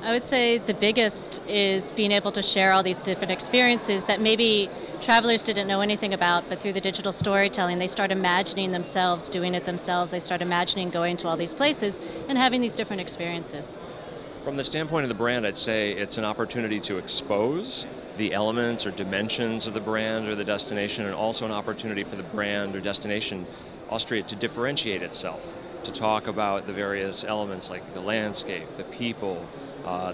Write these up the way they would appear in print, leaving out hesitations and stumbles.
I would say the biggest is being able to share all these different experiences that maybe travelers didn't know anything about, but through the digital storytelling, they start imagining themselves doing it themselves. They start imagining going to all these places and having these different experiences. From the standpoint of the brand, I'd say it's an opportunity to expose the elements or dimensions of the brand or the destination, and also an opportunity for the brand or destination, Austria, to differentiate itself, to talk about the various elements like the landscape, the people,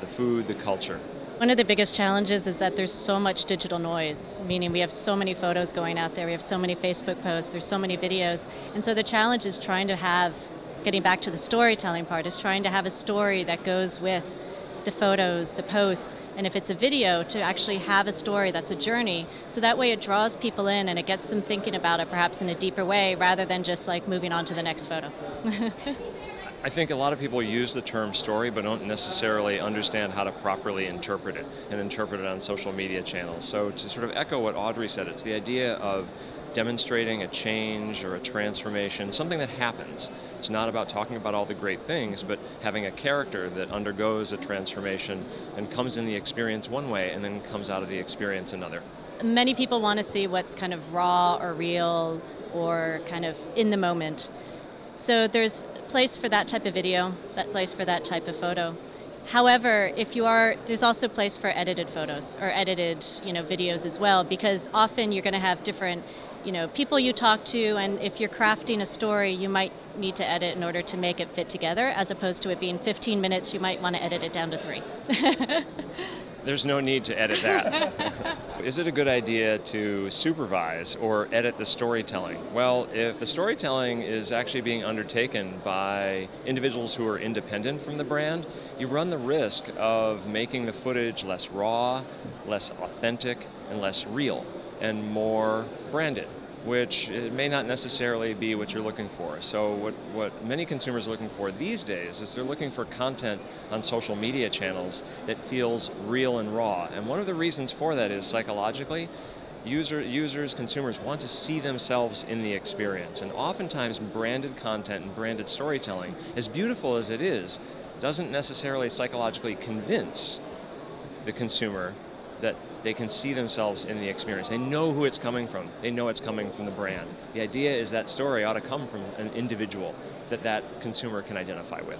the food, the culture. One of the biggest challenges is that there's so much digital noise, meaning we have so many photos going out there, we have so many Facebook posts, there's so many videos, and so the challenge is trying to have, getting back to the storytelling part, is trying to have a story that goes with the photos, the posts, and if it's a video, to actually have a story that's a journey, so that way it draws people in and it gets them thinking about it perhaps in a deeper way rather than just like moving on to the next photo. I think a lot of people use the term story but don't necessarily understand how to properly interpret it and interpret it on social media channels. So to sort of echo what Audrey said, it's the idea of demonstrating a change or a transformation, something that happens. It's not about talking about all the great things, but having a character that undergoes a transformation and comes in the experience one way and then comes out of the experience another. Many people want to see what's kind of raw or real or kind of in the moment. So there's a place for that type of video, that place for that type of photo. However, there's also a place for edited photos or edited, videos as well, because often you're going to have different, people you talk to, and if you're crafting a story, you might need to edit in order to make it fit together, as opposed to it being 15 minutes, you might want to edit it down to 3. There's no need to edit that. Is it a good idea to supervise or edit the storytelling? Well, if the storytelling is actually being undertaken by individuals who are independent from the brand, you run the risk of making the footage less raw, less authentic, and less real, and more branded, which may not necessarily be what you're looking for. So what many consumers are looking for these days is they're looking for content on social media channels that feels real and raw. And one of the reasons for that is psychologically, consumers want to see themselves in the experience. And oftentimes branded content and branded storytelling, as beautiful as it is, doesn't necessarily psychologically convince the consumer that they can see themselves in the experience. They know who it's coming from. They know it's coming from the brand. The idea is that story ought to come from an individual that consumer can identify with.